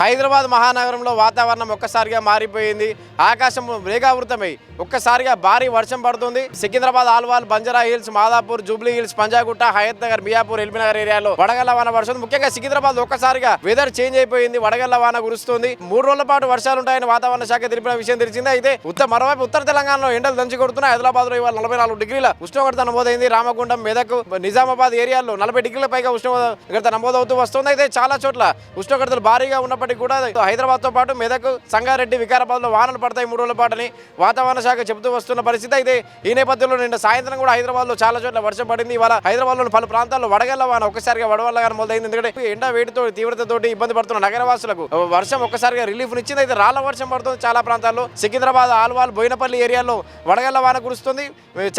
హైదరాబాద్ మహానగరంలో వాతావరణం ఒక్కసారిగా మారిపోయింది. ఆకాశం మేఘావృతమై ఒక్కసారిగా భారీ వర్షం పడుతుంది. Secunderabad, Alwal, Banjara Hills, Madhapur, Jubilee Hills, Panjagutta, Hayat Nagar, Miyapur, LB Nagar ఏరియాలో వడగళ్ల వాన పడుతుంది. ముఖ్యంగా సికింద్రాబాద్ ఒక్కసారిగా వెదర్ చేంజ్ అయిపోయింది. వడగళ్ల వాన కురుస్తుంది. 3 రోజుల పాటు వర్షాలు ఉంటాయని వాతావరణ శాఖ తెలిపిన విషయం తెలిసిందే. అయితే మరోవైపు ఉత్తర తెలంగాణలో ఎండలు దంచి కొడుతున్నాయి. హైదరాబాద్ లో ఇవాళ 44 డిగ్రీల ఉష్ణోగ్రత నమోదైంది. రామగుండం, మెదక్, నిజామాబాద్ ఏరియాల్లో 40 డిగ్రీల పైగా ఉష్ణోగ్రత నమోదవుతూ వస్తుంది. అయితే చాలా చోట్ల ఉష్ణోగ్రతలు భారీగా ఉన్నప్పటికీ కూడా హైదరాబాద్ తో పాటు మెదక్, సంగారెడ్డి, వికారాబాద్ లో వానలు పడతాయి 3 రోజుల పాటని వాతావరణ శాఖ చెబుతూ వస్తున్న పరిస్థితి. అయితే ఈ నేపథ్యంలో నిన్న సాయంత్రం కూడా హైదరాబాద్ లో చాలా చోట్ల వర్షం పడింది. ఇవాళ హైదరాబాద్ లోని పలు ప్రాంతాల్లో వడగళ్ల వాన ఒక్కసారిగా వడవల్లగా మొదలైంది. ఎందుకంటే ఎండ వేడితో తీవ్రతతోటి ఇబ్బంది పడుతున్న నగరవాసులకు వర్షం ఒక్కసారిగా రిలీఫ్ ఇచ్చింది. అయితే రాళ్ల వర్షం పడుతుంది చాలా ప్రాంతాల్లో. సికింద్రాబాద్, ఆల్వాల్, బోయినపల్లి ఏరియాలో వడగళ్ల వాన కురుస్తుంది.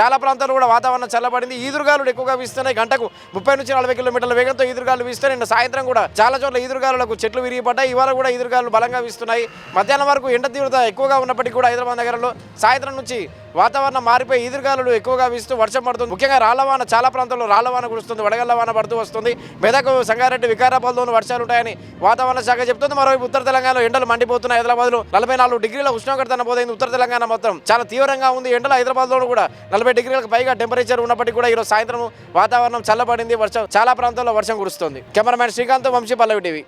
చాలా ప్రాంతాల్లో కూడా వాతావరణం చల్లబడింది. ఈదురుగాలు ఎక్కువగా వీస్తున్నాయి. గంటకు 30 నుంచి 40 కిలోమీటర్ల వేగంతో ఈదురుగాలు వీస్తున్నాయి. నిన్న సాయంత్రం కూడా చాలా చోట్ల ఈదురుగాలులకు చెట్లు విరిగిపడ్డాయి. ఇవాళ కూడా ఈదురుగాలు బలంగా వీస్తున్నాయి. మధ్యాహ్నం వరకు ఎండ తీవ్రత ఎక్కువగా ఉన్నప్పటికీ కూడా హైదరాబాద్ నగరంలో సాయంత్రం నుంచి వాతావరణం మారిపోయి ఈదురుగాలు ఎక్కువగా వీస్తూ వర్షం పడుతుంది. ముఖ్యంగా రాళ్లవాన చాలా ప్రాంతాల్లో రాళ్లవాన కురుస్తుంది. వడగళ్ల వాన పడుతూ వస్తుంది. మెదక్, సంగారెడ్డి, వికారాబాద్లోనూ వర్షాలు ఉంటాయని వాతావరణ శాఖ చెబుతుంది. మరోవైపు ఉత్తర తెలంగాణలో ఎండలు మండిపోతున్నాయి. హైదరాబాద్లో 44 డిగ్రీల ఉష్ణోగ్రత నమోదైంది. ఉత్తర తెలంగాణ మొత్తం చాలా తీవ్రంగా ఉంది. ఎండలు హైదరాబాద్లో కూడా 40 డిగ్రీలకు పైగా టెంపరేచర్ ఉన్నప్పటికీ కూడా ఈరోజు సాయంత్రం వాతావరణం చల్లబడింది. వర్షం చాలా ప్రాంతాల్లో వర్షం కురుస్తుంది. కెమెరామ్యాన్ శ్రీకాంత్, వంశీ, పల్లవి టీవీ.